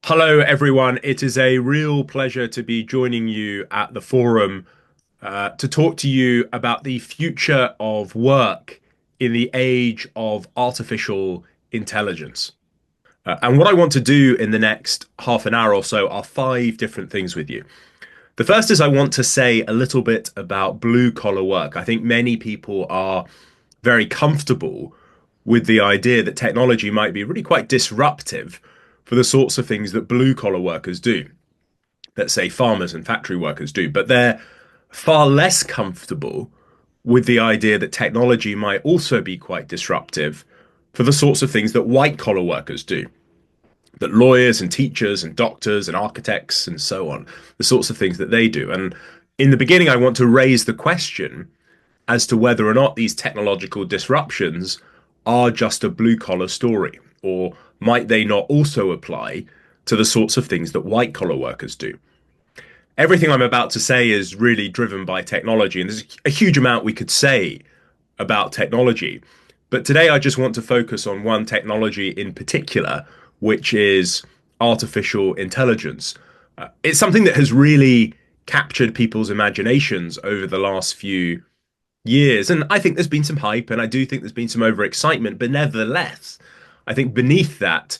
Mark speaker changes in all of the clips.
Speaker 1: Hello, everyone. It is a real pleasure to be joining you at the forum to talk to you about the future of work in the age of artificial intelligence. And what I want to do in the next half an hour or so are five different things with you. The first is I want to say a little bit about blue collar work. I think many people are very comfortable with the idea that technology might be really quite disruptive for the sorts of things that blue collar workers do, that say farmers and factory workers do. But they're far less comfortable with the idea that technology might also be quite disruptive for the sorts of things that white collar workers do, that lawyers and teachers and doctors and architects and so on, the sorts of things that they do. And in the beginning, I want to raise the question as to whether or not these technological disruptions are just a blue collar story, or might they not also apply to the sorts of things that white collar workers do. Everything I'm about to say is really driven by technology, and there's a huge amount we could say about technology. But today I just want to focus on one technology in particular, which is artificial intelligence. It's something that has really captured people's imaginations over the last few years. And I think there's been some hype, and I do think there's been some overexcitement, but nevertheless, I think beneath that,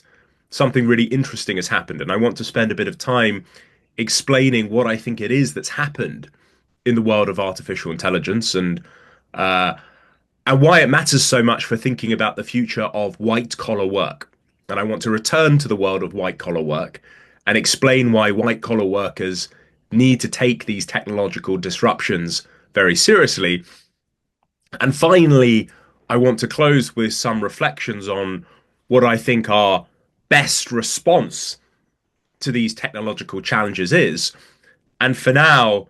Speaker 1: something really interesting has happened. And I want to spend a bit of time explaining what I think it is that's happened in the world of artificial intelligence uh, and why it matters so much for thinking about the future of white collar work. And I want to return to the world of white collar work and explain why white collar workers need to take these technological disruptions very seriously. And finally, I want to close with some reflections on what I think our best response to these technological challenges is. And for now,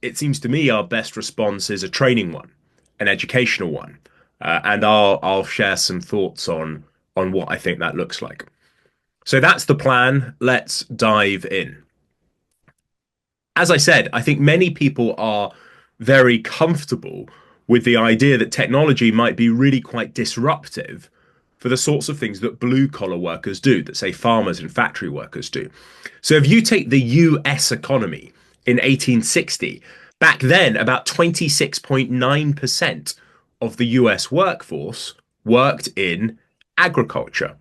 Speaker 1: it seems to me our best response is a training one, an educational one. And I'll share some thoughts on what I think that looks like. So that's the plan. Let's dive in. As I said, I think many people are very comfortable with the idea that technology might be really quite disruptive for the sorts of things that blue collar workers do, that say farmers and factory workers do. So if you take the US economy in 1860, back then about 26.9% of the US workforce worked in agriculture.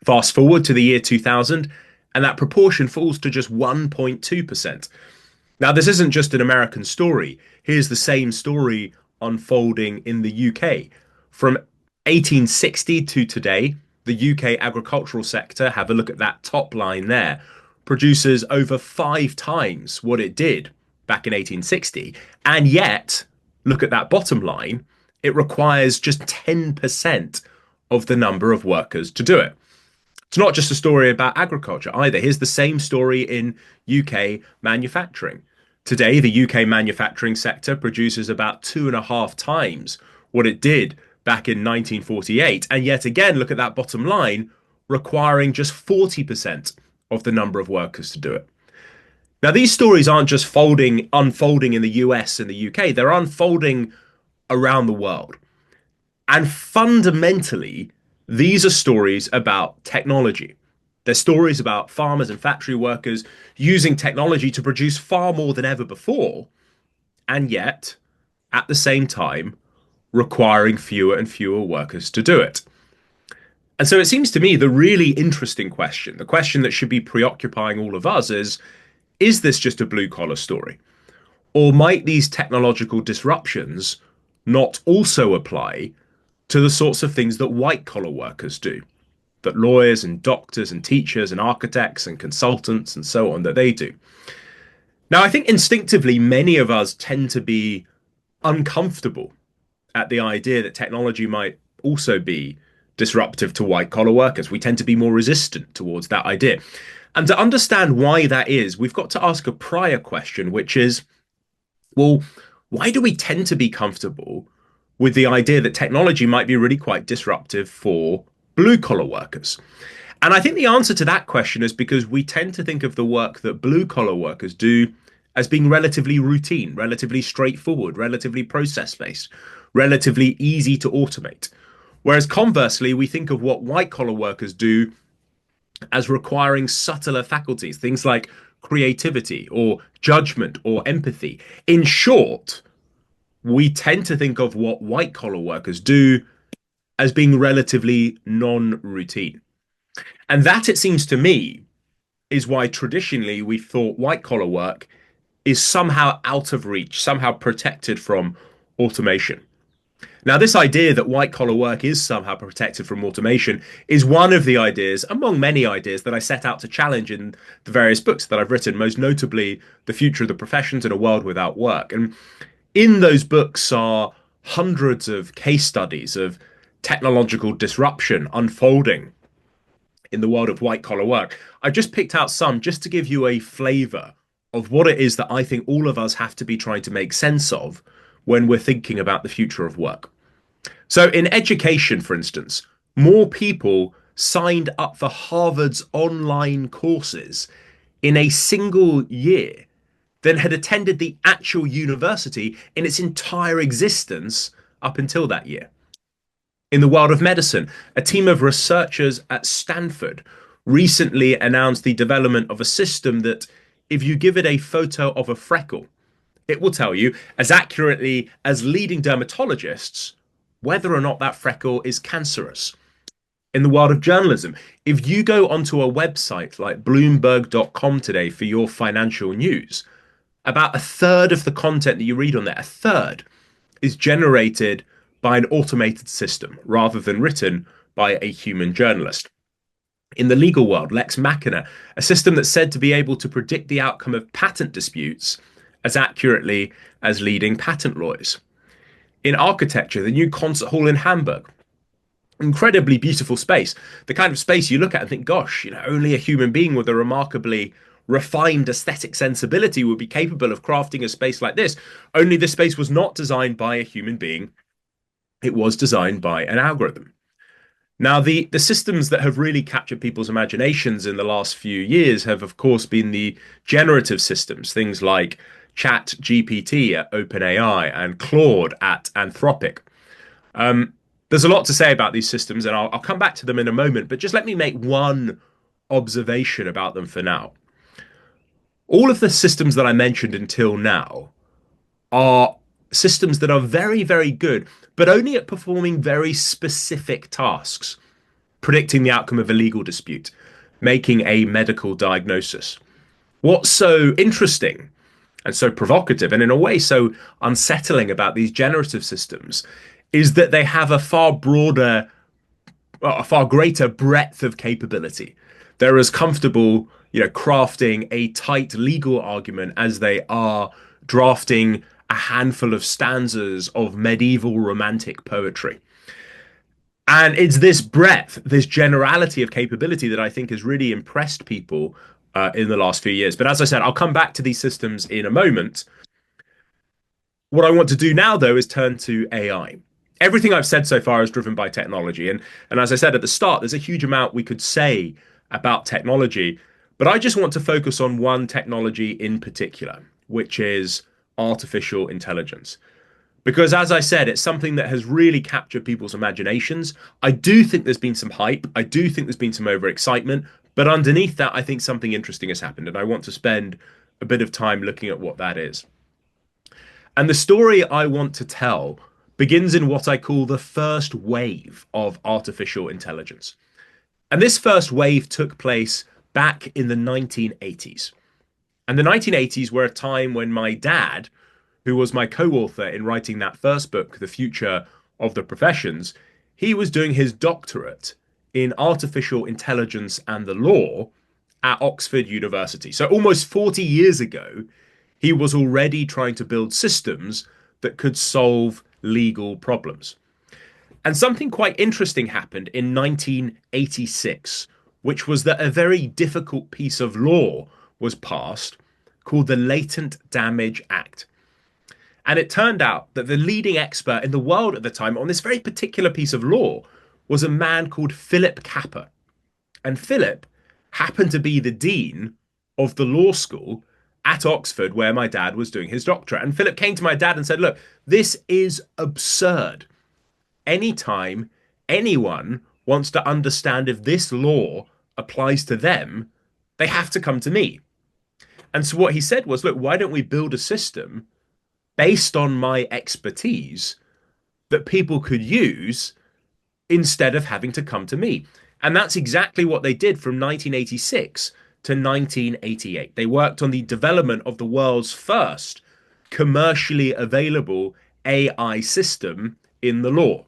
Speaker 1: Fast forward to the year 2000, and that proportion falls to just 1.2%. Now, this isn't just an American story. Here's the same story unfolding in the UK. From 1860 to today, the UK agricultural sector, have a look at that top line there, produces over 5 times what it did back in 1860. And yet, look at that bottom line, it requires just 10% of the number of workers to do it. It's not just a story about agriculture either. Here's the same story in UK manufacturing. Today, the UK manufacturing sector produces about 2.5 times what it did back in 1948. And yet again, look at that bottom line, requiring just 40% of the number of workers to do it. Now, these stories aren't just unfolding in the US and the UK, they're unfolding around the world. And fundamentally, these are stories about technology. They're stories about farmers and factory workers using technology to produce far more than ever before, and yet, at the same time, requiring fewer and fewer workers to do it. And so it seems to me the really interesting question, the question that should be preoccupying all of us is this just a blue collar story? Or might these technological disruptions not also apply to the sorts of things that white collar workers do, that lawyers and doctors and teachers and architects and consultants and so on, that they do? Now, I think instinctively, many of us tend to be uncomfortable at the idea that technology might also be disruptive to white collar workers. We tend to be more resistant towards that idea. And to understand why that is, we've got to ask a prior question, which is, well, why do we tend to be comfortable with the idea that technology might be really quite disruptive for blue collar workers? And I think the answer to that question is because we tend to think of the work that blue collar workers do as being relatively routine, relatively straightforward, relatively process based, relatively easy to automate. Whereas conversely, we think of what white collar workers do as requiring subtler faculties, things like creativity or judgment or empathy. In short, we tend to think of what white collar workers do as being relatively non-routine. And that, it seems to me, is why traditionally we thought white collar work is somehow out of reach, somehow protected from automation. Now, this idea that white collar work is somehow protected from automation is one of the ideas, among many ideas, that I set out to challenge in the various books that I've written, most notably The Future of the Professions in a World Without Work. And in those books are hundreds of case studies of technological disruption unfolding in the world of white collar work. I've just picked out some just to give you a flavor of what it is that I think all of us have to be trying to make sense of when we're thinking about the future of work. So, in education, for instance, more people signed up for Harvard's online courses in a single year than had attended the actual university in its entire existence up until that year. In the world of medicine, a team of researchers at Stanford recently announced the development of a system that, if you give it a photo of a freckle, it will tell you as accurately as leading dermatologists whether or not that freckle is cancerous. In the world of journalism, if you go onto a website like Bloomberg.com today for your financial news, about a third of the content that you read on there, a third, is generated by an automated system rather than written by a human journalist. In the legal world, Lex Machina, a system that's said to be able to predict the outcome of patent disputes as accurately as leading patent lawyers. In architecture, the new concert hall in Hamburg, incredibly beautiful space, the kind of space you look at and think, gosh, only a human being with a remarkably refined aesthetic sensibility would be capable of crafting a space like this. Only this space was not designed by a human being. It was designed by an algorithm. Now, the systems that have really captured people's imaginations in the last few years have, of course, been the generative systems, things like Chat GPT at OpenAI and Claude at Anthropic. There's a lot to say about these systems, and I'll come back to them in a moment, but just let me make one observation about them for now. All of the systems that I mentioned until now are systems that are very, very good, but only at performing very specific tasks, predicting the outcome of a legal dispute, making a medical diagnosis. What's so interesting and so provocative, and in a way so unsettling about these generative systems, is that they have a far broader, a far greater breadth of capability. They're as comfortable, crafting a tight legal argument as they are drafting a handful of stanzas of medieval romantic poetry. And it's this breadth, this generality of capability that I think has really impressed people in the last few years. But as I said, I'll come back to these systems in a moment. What I want to do now, though, is turn to AI. Everything I've said so far is driven by technology. And as I said at the start, there's a huge amount we could say about technology. But I just want to focus on one technology in particular, which is artificial intelligence. Because as I said, it's something that has really captured people's imaginations. I do think there's been some hype. I do think there's been some overexcitement. But underneath that, I think something interesting has happened. And I want to spend a bit of time looking at what that is. And the story I want to tell begins in what I call the first wave of artificial intelligence. And this first wave took place back in the 1980s. And the 1980s were a time when my dad, who was my co-author in writing that first book, The Future of the Professions, he was doing his doctorate in artificial intelligence and the law at Oxford University. So almost 40 years ago, he was already trying to build systems that could solve legal problems. And something quite interesting happened in 1986, which was that a very difficult piece of law was passed called the Latent Damage Act. And it turned out that the leading expert in the world at the time on this very particular piece of law was a man called Philip Capper. And Philip happened to be the dean of the law school at Oxford, where my dad was doing his doctorate. And Philip came to my dad and said, look, this is absurd. Anytime anyone wants to understand if this law applies to them, they have to come to me. And so what he said was, look, why don't we build a system based on my expertise that people could use instead of having to come to me? And that's exactly what they did from 1986 to 1988. They worked on the development of the world's first commercially available AI system in the law.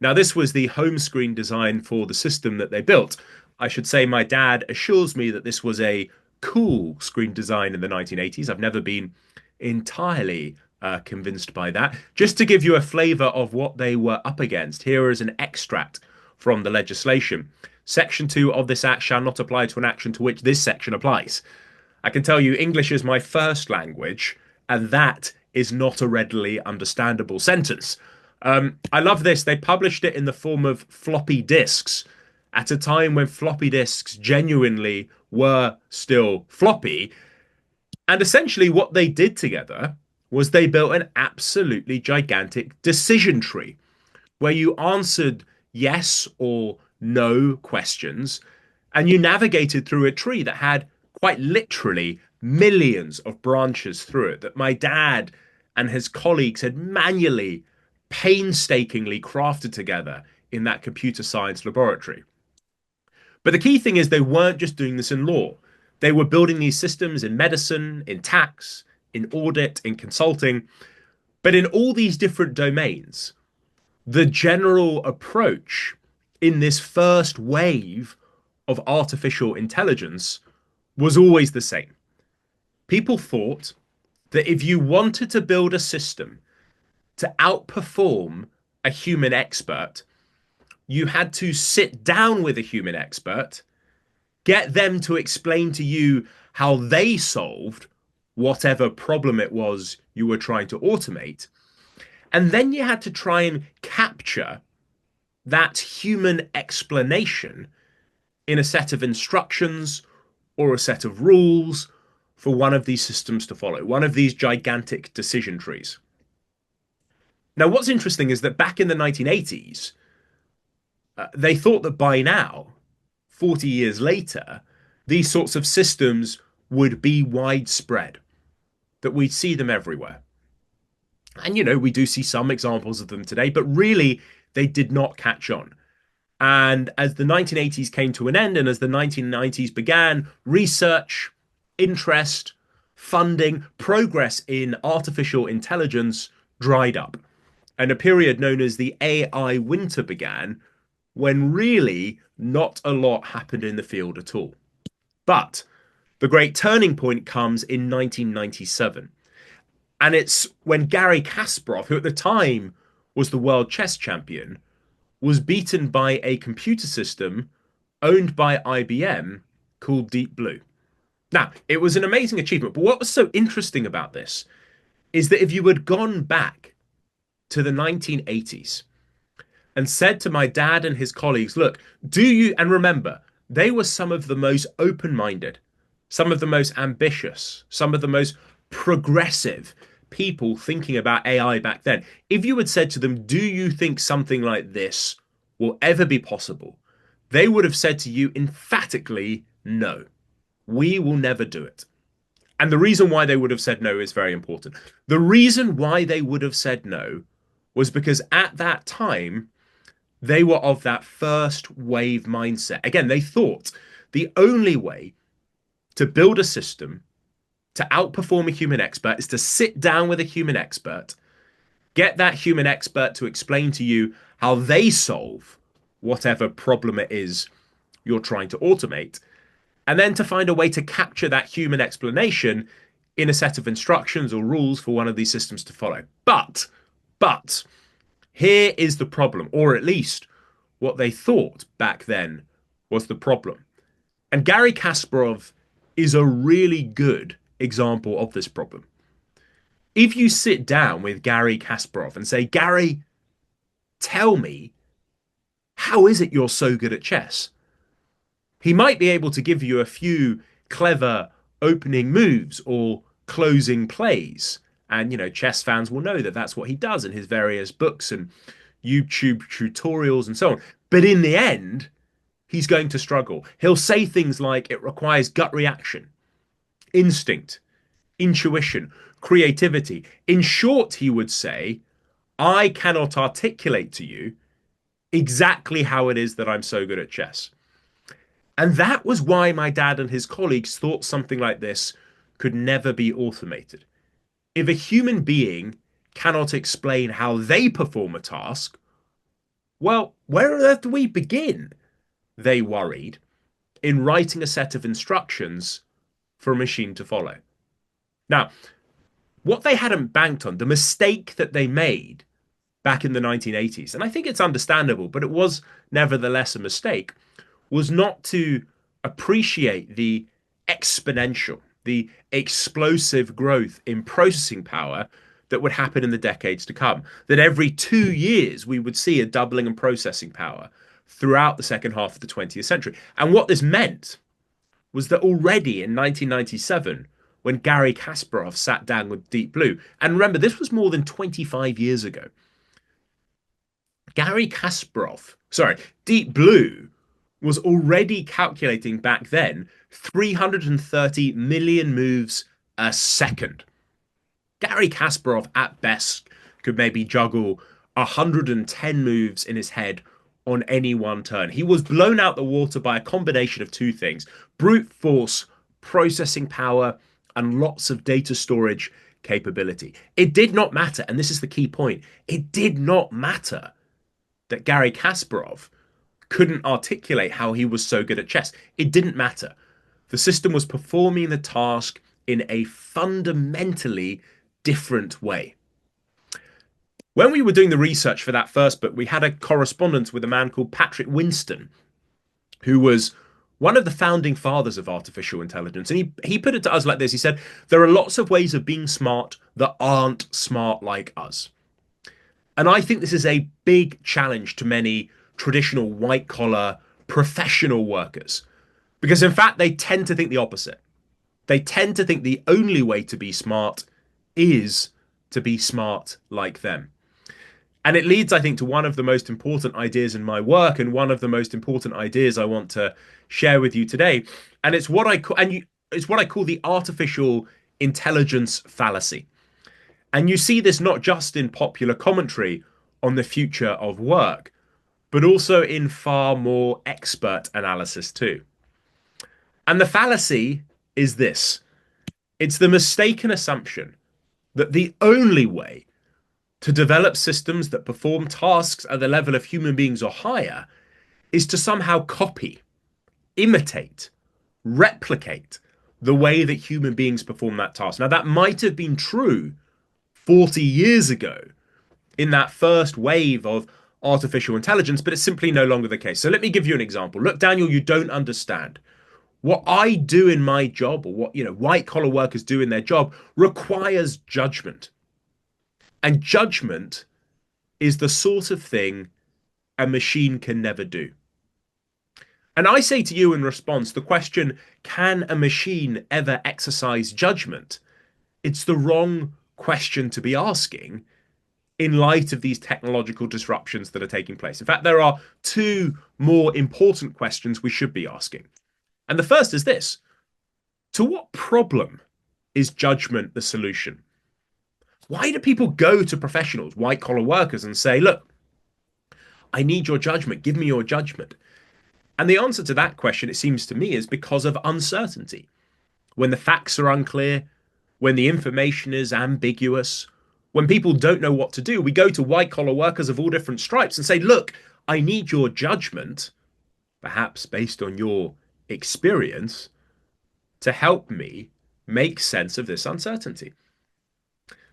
Speaker 1: Now, this was the home screen design for the system that they built. I should say my dad assures me that this was a cool screen design in the 1980s. I've never been entirely convinced by that. Just to give you a flavor of what they were up against, here is an extract from the legislation. Section 2 of this act shall not apply to an action to which this section applies. I can tell you English is my first language, and that is not a readily understandable sentence. I love this. They published it in the form of floppy disks at a time when floppy disks genuinely were still floppy. And essentially what they did together was they built an absolutely gigantic decision tree where you answered yes or no questions, and you navigated through a tree that had quite literally millions of branches through it that my dad and his colleagues had manually, painstakingly crafted together in that computer science laboratory. But the key thing is they weren't just doing this in law. They were building these systems in medicine, in tax, in audit, in consulting. But in all these different domains, the general approach in this first wave of artificial intelligence was always the same. People thought that if you wanted to build a system to outperform a human expert, you had to sit down with a human expert, get them to explain to you how they solved whatever problem it was you were trying to automate. And then you had to try and capture that human explanation in a set of instructions or a set of rules for one of these systems to follow, one of these gigantic decision trees. Now, what's interesting is that back in the 1980s, they thought that by now, 40 years later, these sorts of systems would be widespread, that we'd see them everywhere. And, you know, we do see some examples of them today, but really they did not catch on. And as the 1980s came to an end and as the 1990s began, research, interest, funding, progress in artificial intelligence dried up. And a period known as the AI winter began, when really not a lot happened in the field at all. But the great turning point comes in 1997. And it's when Garry Kasparov, who at the time was the world chess champion, was beaten by a computer system owned by IBM called Deep Blue. Now, it was an amazing achievement, but what was so interesting about this is that if you had gone back to the 1980s and said to my dad and his colleagues, look, do you, and remember, they were some of the most open-minded, some of the most ambitious, some of the most progressive people thinking about AI back then. If you had said to them, do you think something like this will ever be possible? They would have said to you emphatically, no, we will never do it. And the reason why they would have said no is very important. The reason why they would have said no was because at that time, they were of that first wave mindset. Again, they thought the only way to build a system to outperform a human expert is to sit down with a human expert, get that human expert to explain to you how they solve whatever problem it is you're trying to automate, and then to find a way to capture that human explanation in a set of instructions or rules for one of these systems to follow. But here is the problem, or at least what they thought back then was the problem. And Garry Kasparov is a really good example of this problem. If you sit down with Garry Kasparov and say, Garry, tell me, how is it you're so good at chess? He might be able to give you a few clever opening moves or closing plays. And, you know, chess fans will know that that's what he does in his various books and YouTube tutorials and so on. But in the end, he's going to struggle. He'll say things like it requires gut reaction, instinct, intuition, creativity. In short, he would say, I cannot articulate to you exactly how it is that I'm so good at chess. And that was why my dad and his colleagues thought something like this could never be automated. If a human being cannot explain how they perform a task, well, where on earth do we begin? They worried, in writing a set of instructions for a machine to follow. Now, what they hadn't banked on, the mistake that they made back in the 1980s, and I think it's understandable, but it was nevertheless a mistake, was not to appreciate the exponential, the explosive growth in processing power that would happen in the decades to come. That every 2 years we would see a doubling in processing power throughout the second half of the 20th century. And what this meant was that already in 1997, when Garry Kasparov sat down with Deep Blue, and remember, this was more than 25 years ago, Deep Blue was already calculating back then 330 million moves a second. Garry Kasparov, at best, could maybe juggle 110 moves in his head on any one turn. He was blown out the water by a combination of two things: brute force, processing power, and lots of data storage capability. It did not matter, and this is the key point, it did not matter that Garry Kasparov couldn't articulate how he was so good at chess. It didn't matter. The system was performing the task in a fundamentally different way. When we were doing the research for that first book, we had a correspondence with a man called Patrick Winston, who was one of the founding fathers of artificial intelligence. And he put it to us like this. He said, there are lots of ways of being smart that aren't smart like us. And I think this is a big challenge to many traditional white-collar professional workers, because in fact, they tend to think the opposite. They tend to think the only way to be smart is to be smart like them. And it leads, I think, to one of the most important ideas in my work, and one of the most important ideas I want to share with you today. And it's what I call the artificial intelligence fallacy. And you see this not just in popular commentary on the future of work, but also in far more expert analysis too. And the fallacy is this: it's the mistaken assumption that the only way to develop systems that perform tasks at the level of human beings or higher is to somehow copy, imitate, replicate the way that human beings perform that task. Now, that might have been true 40 years ago in that first wave of artificial intelligence, but it's simply no longer the case. So let me give you an example. Look, Daniel, you don't understand. What I do in my job, or what white-collar workers do in their job, requires judgment. And judgment is the sort of thing a machine can never do. And I say to you in response, the question, can a machine ever exercise judgment? It's the wrong question to be asking in light of these technological disruptions that are taking place. In fact, there are two more important questions we should be asking. And the first is this: to what problem is judgment the solution? Why do people go to professionals, white-collar workers, and say, look, I need your judgment, give me your judgment? And the answer to that question, it seems to me, is because of uncertainty. When the facts are unclear, when the information is ambiguous, when people don't know what to do, we go to white-collar workers of all different stripes and say, look, I need your judgment, perhaps based on your experience, to help me make sense of this uncertainty.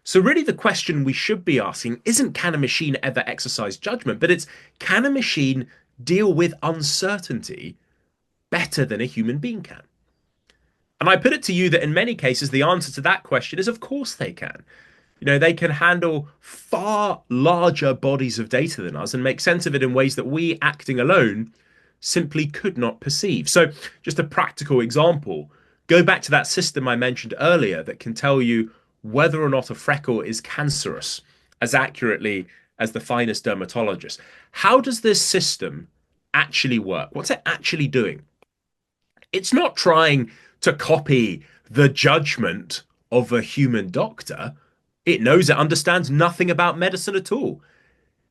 Speaker 1: So really the question we should be asking isn't, can a machine ever exercise judgment, but it's, can a machine deal with uncertainty better than a human being can? And I put it to you that in many cases, the answer to that question is, of course they can. They can handle far larger bodies of data than us and make sense of it in ways that we, acting alone, simply could not perceive. So just a practical example, go back to that system I mentioned earlier that can tell you whether or not a freckle is cancerous as accurately as the finest dermatologist. How does this system actually work? What's it actually doing? It's not trying to copy the judgment of a human doctor. It knows it understands nothing about medicine at all.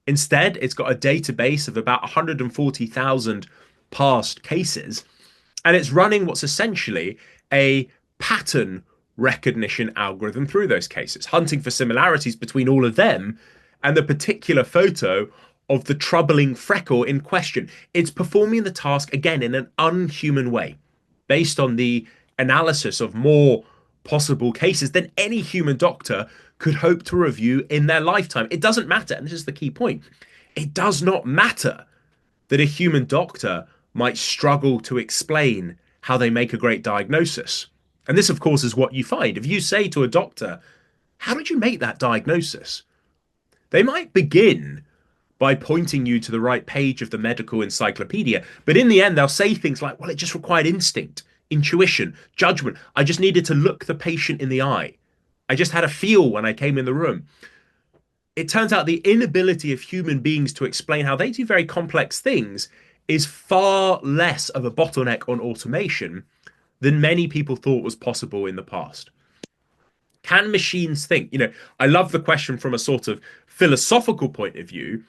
Speaker 1: Instead, it's got a database of about 140,000 past cases, and it's running what's essentially a pattern recognition algorithm through those cases, hunting for similarities between all of them and the particular photo of the troubling freckle in question. It's performing the task again in an unhuman way, based on the analysis of more possible cases than any human doctor could hope to review in their lifetime. It doesn't matter, and this is the key point, it does not matter that a human doctor might struggle to explain how they make a great diagnosis. And this, of course, is what you find. If you say to a doctor, how did you make that diagnosis? They might begin by pointing you to the right page of the medical encyclopedia. But in the end, they'll say things like, well, it just required instinct, intuition, judgment. I just needed to look the patient in the eye. I just had a feel when I came in the room. It turns out the inability of human beings to explain how they do very complex things is far less of a bottleneck on automation than many people thought was possible in the past. Can machines think? I love the question from a sort of philosophical point of view,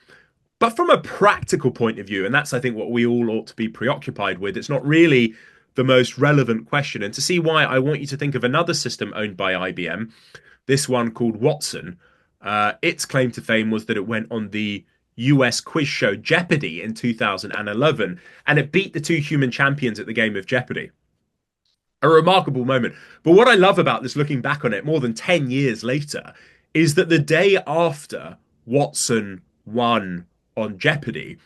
Speaker 1: but from a practical point of view, and that's, I think, what we all ought to be preoccupied with, it's not really the most relevant question. And to see why, I want you to think of another system owned by IBM, this one called Watson. Its claim to fame was that it went on the US quiz show Jeopardy in 2011, and it beat the two human champions at the game of Jeopardy. A remarkable moment. But what I love about this, looking back on it more than 10 years later, is that the day after Watson won on Jeopardy,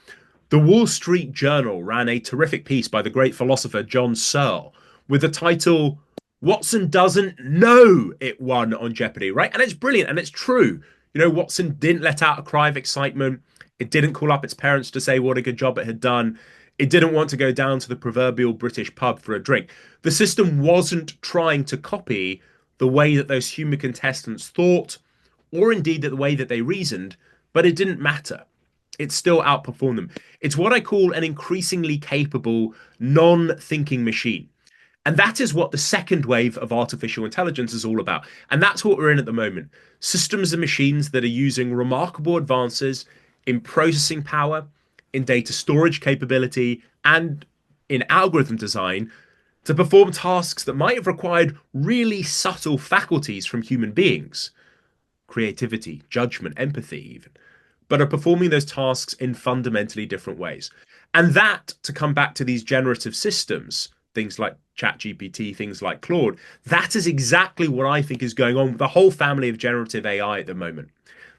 Speaker 1: the Wall Street Journal ran a terrific piece by the great philosopher John Searle with the title, Watson Doesn't Know It Won on Jeopardy, right? And it's brilliant and it's true. Watson didn't let out a cry of excitement. It didn't call up its parents to say what a good job it had done. It didn't want to go down to the proverbial British pub for a drink. The system wasn't trying to copy the way that those human contestants thought, or indeed the way that they reasoned, but it didn't matter. It still outperformed them. It's what I call an increasingly capable, non-thinking machine. And that is what the second wave of artificial intelligence is all about. And that's what we're in at the moment. Systems and machines that are using remarkable advances in processing power, in data storage capability, and in algorithm design to perform tasks that might have required really subtle faculties from human beings, creativity, judgment, empathy even, but are performing those tasks in fundamentally different ways. And that, to come back to these generative systems, things like ChatGPT, things like Claude, that is exactly what I think is going on with the whole family of generative AI at the moment.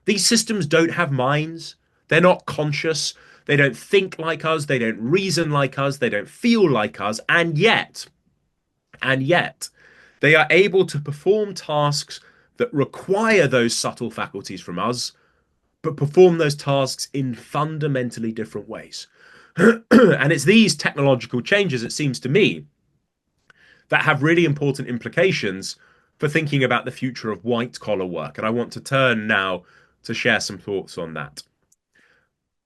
Speaker 1: These systems don't have minds. They're not conscious. They don't think like us. They don't reason like us. They don't feel like us. And yet, they are able to perform tasks that require those subtle faculties from us, but perform those tasks in fundamentally different ways. And it's these technological changes, it seems to me, that have really important implications for thinking about the future of white-collar work. And I want to turn now to share some thoughts on that.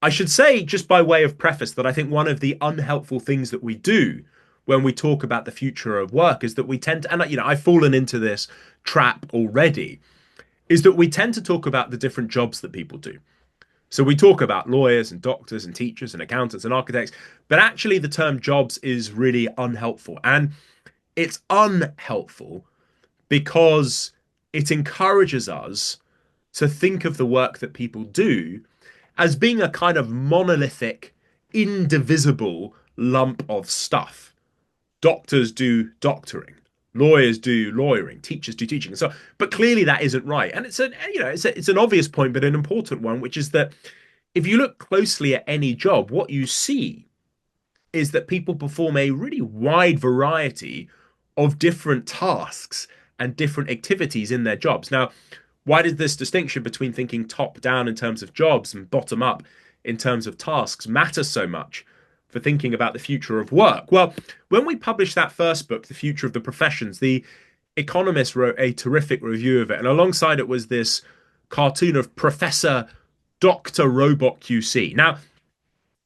Speaker 1: I should say, just by way of preface, that I think one of the unhelpful things that we do when we talk about the future of work is that we tend to, and I've fallen into this trap already, is that we tend to talk about the different jobs that people do. So we talk about lawyers and doctors and teachers and accountants and architects, but actually the term jobs is really unhelpful. And it's unhelpful because it encourages us to think of the work that people do as being a kind of monolithic, indivisible lump of stuff. Doctors do doctoring, lawyers do lawyering, teachers do teaching. So, but clearly that isn't right. And it's an obvious point, but an important one, which is that if you look closely at any job, what you see is that people perform a really wide variety of different tasks and different activities in their jobs. Now, why does this distinction between thinking top down in terms of jobs and bottom up in terms of tasks matter so much for thinking about the future of work? Well, when we published that first book, The Future of the Professions, The Economist wrote a terrific review of it. And alongside it was this cartoon of Professor Dr. Robot QC. Now,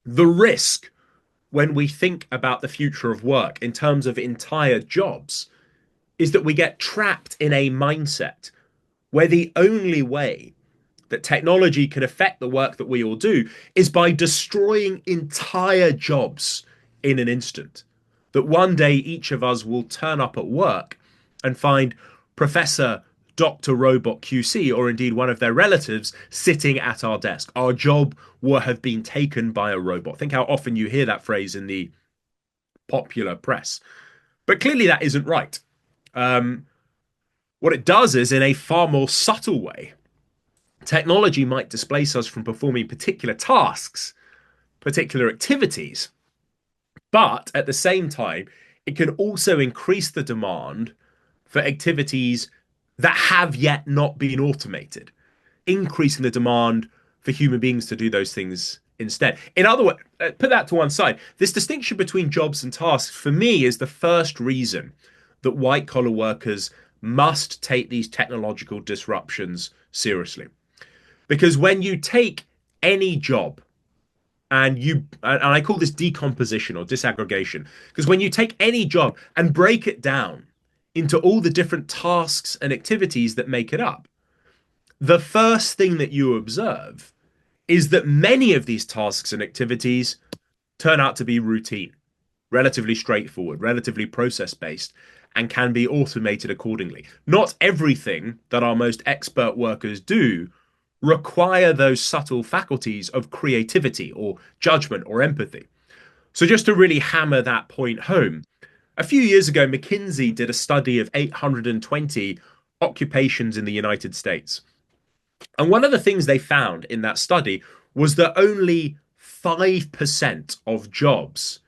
Speaker 1: the risk when we think about the future of work in terms of entire jobs is that we get trapped in a mindset where the only way that technology can affect the work that we all do is by destroying entire jobs in an instant. That one day each of us will turn up at work and find Professor Dr. Robot QC, or indeed one of their relatives, sitting at our desk. Our job will have been taken by a robot. Think how often you hear that phrase in the popular press. But clearly that isn't right. What it does is, in a far more subtle way, technology might displace us from performing particular tasks, particular activities, but at the same time, it can also increase the demand for activities that have yet not been automated, increasing the demand for human beings to do those things instead. In other words, put that to one side. This distinction between jobs and tasks, for me, is the first reason that white-collar workers must take these technological disruptions seriously. Because when you take any job and I call this decomposition or disaggregation, because when you take any job and break it down into all the different tasks and activities that make it up, the first thing that you observe is that many of these tasks and activities turn out to be routine, relatively straightforward, relatively process-based, and can be automated accordingly. Not everything that our most expert workers do require those subtle faculties of creativity or judgment or empathy. So just to really hammer that point home, a few years ago, McKinsey did a study of 820 occupations in the United States. And one of the things they found in that study was that only 5% of jobs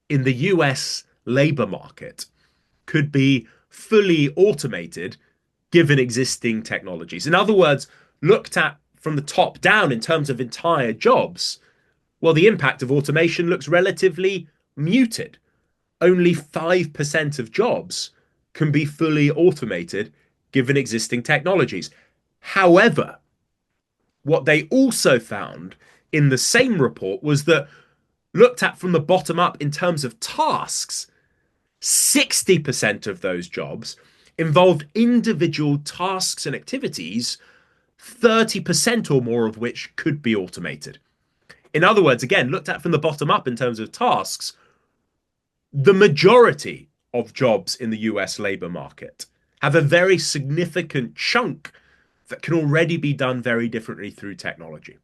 Speaker 1: in the US labor market could be fully automated given existing technologies. In other words, looked at from the top down in terms of entire jobs, well, the impact of automation looks relatively muted. Only 5% of jobs can be fully automated given existing technologies. However, what they also found in the same report was that, looked at from the bottom up in terms of tasks, 60% of those jobs involved individual tasks and activities, 30% or more of which could be automated. In other words, again, looked at from the bottom up in terms of tasks, the majority of jobs in the US labor market have a very significant chunk that can already be done very differently through technology.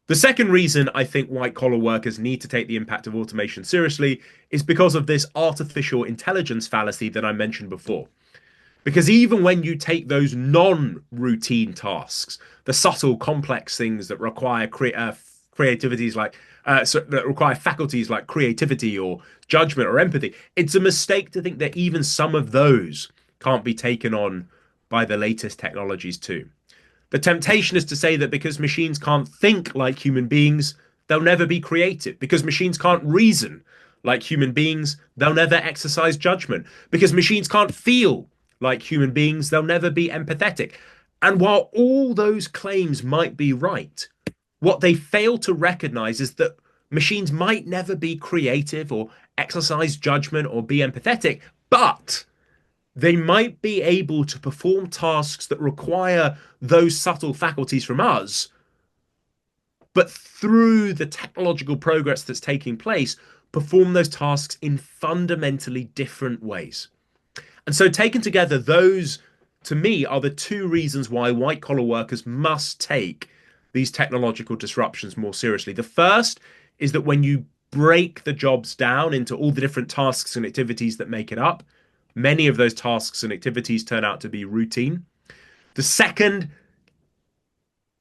Speaker 1: The second reason I think white-collar workers need to take the impact of automation seriously is because of this artificial intelligence fallacy that I mentioned before. Because even when you take those non-routine tasks, the subtle, complex things that require creativities like that require faculties like creativity or judgment or empathy, it's a mistake to think that even some of those can't be taken on by the latest technologies too. The temptation is to say that because machines can't think like human beings, they'll never be creative. Because machines can't reason like human beings, they'll never exercise judgment. Because machines can't feel like human beings, they'll never be empathetic. And while all those claims might be right, what they fail to recognize is that machines might never be creative or exercise judgment or be empathetic, but they might be able to perform tasks that require those subtle faculties from us, but through the technological progress that's taking place, perform those tasks in fundamentally different ways. And so taken together, those, to me, are the two reasons why white-collar workers must take these technological disruptions more seriously. The first is that when you break the jobs down into all the different tasks and activities that make it up, many of those tasks and activities turn out to be routine. The second,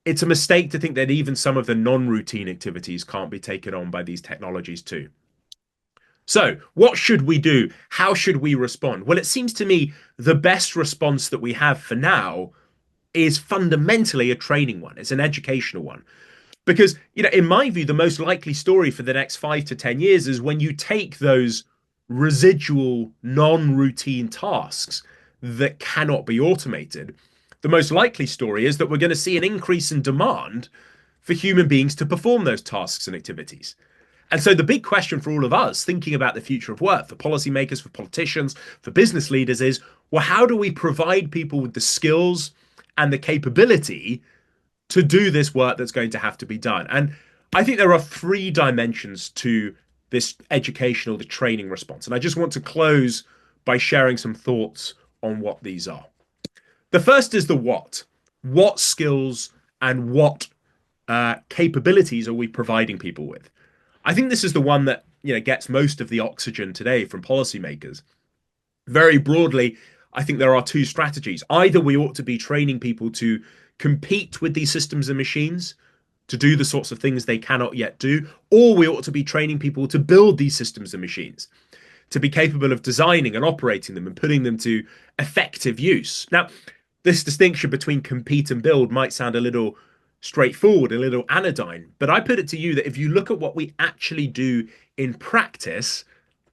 Speaker 1: it's a mistake to think that even some of the non-routine activities can't be taken on by these technologies too. So what should we do? How should we respond? Well, it seems to me the best response that we have for now is fundamentally a training one. It's an educational one. Because, in my view, the most likely story for the next 5 to 10 years is when you take those residual non-routine tasks that cannot be automated. The most likely story is that we're going to see an increase in demand for human beings to perform those tasks and activities. And so the big question for all of us thinking about the future of work, for policymakers, for politicians, for business leaders is, well, how do we provide people with the skills and the capability to do this work that's going to have to be done? And I think there are three dimensions to this educational, the training response. And I just want to close by sharing some thoughts on what these are. The first is the what. What skills and what capabilities are we providing people with? I think this is the one that gets most of the oxygen today from policymakers. Very broadly, I think there are two strategies. Either we ought to be training people to compete with these systems and machines, to do the sorts of things they cannot yet do, or we ought to be training people to build these systems and machines, to be capable of designing and operating them and putting them to effective use. Now, this distinction between compete and build might sound a little straightforward, a little anodyne, but I put it to you that if you look at what we actually do in practice,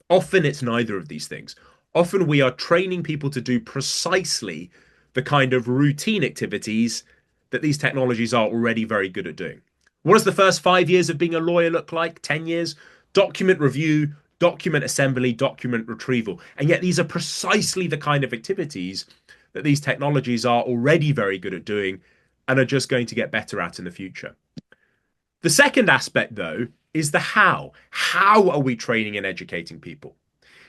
Speaker 1: often it's neither of these things. Often we are training people to do precisely the kind of routine activities that these technologies are already very good at doing. What does the first 5 years of being a lawyer look like? 10 years? Document review, document assembly, document retrieval. And yet these are precisely the kind of activities that these technologies are already very good at doing and are just going to get better at in the future. The second aspect, though, is the how. How are we training and educating people?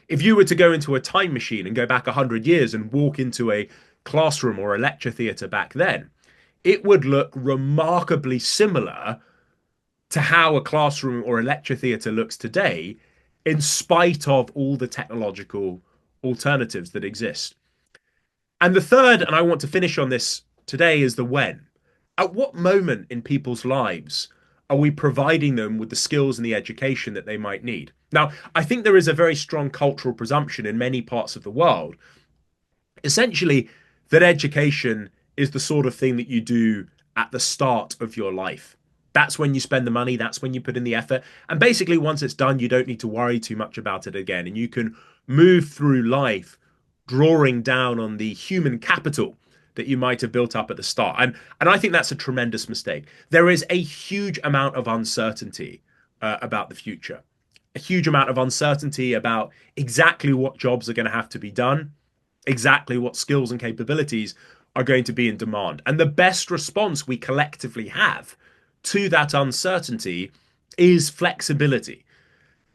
Speaker 1: If you were to go into a time machine and go back 100 years and walk into a classroom or a lecture theatre back then, it would look remarkably similar to how a classroom or a lecture theatre looks today, in spite of all the technological alternatives that exist. And the third, and I want to finish on this today, is the when. At what moment in people's lives are we providing them with the skills and the education that they might need? Now, I think there is a very strong cultural presumption in many parts of the world, essentially, that education is the sort of thing that you do at the start of your life. That's when you spend the money, that's when you put in the effort. And basically, once it's done, you don't need to worry too much about it again. And you can move through life drawing down on the human capital that you might have built up at the start. And I think that's a tremendous mistake. There is a huge amount of uncertainty about the future, a huge amount of uncertainty about exactly what jobs are going to have to be done, exactly what skills and capabilities are going to be in demand. And the best response we collectively have to that uncertainty is flexibility,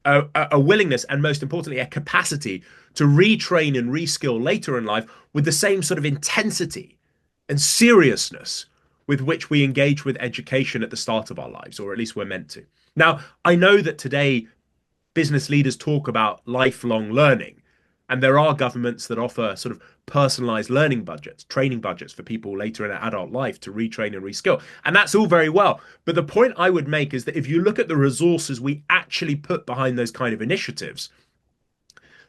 Speaker 1: a willingness, and most importantly, a capacity to retrain and reskill later in life with the same sort of intensity and seriousness with which we engage with education at the start of our lives, or at least we're meant to. Now, I know that today business leaders talk about lifelong learning, and there are governments that offer sort of personalized learning budgets, training budgets for people later in their adult life to retrain and reskill. And that's all very well. But the point I would make is that if you look at the resources we actually put behind those kind of initiatives,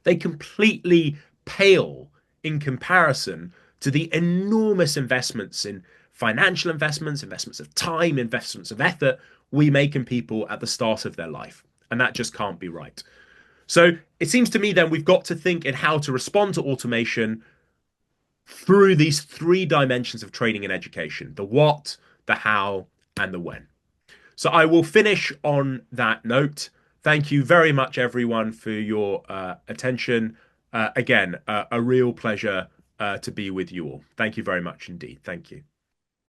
Speaker 1: they completely pale in comparison to the enormous investments in financial investments, investments of time, investments of effort we make in people at the start of their life. And that just can't be right. So it seems to me then we've got to think in how to respond to automation through these three dimensions of training and education: the what, the how, and the when. So I will finish on that note. Thank you very much, everyone, for your attention. Again, a real pleasure to be with you all. Thank you very much indeed. Thank you.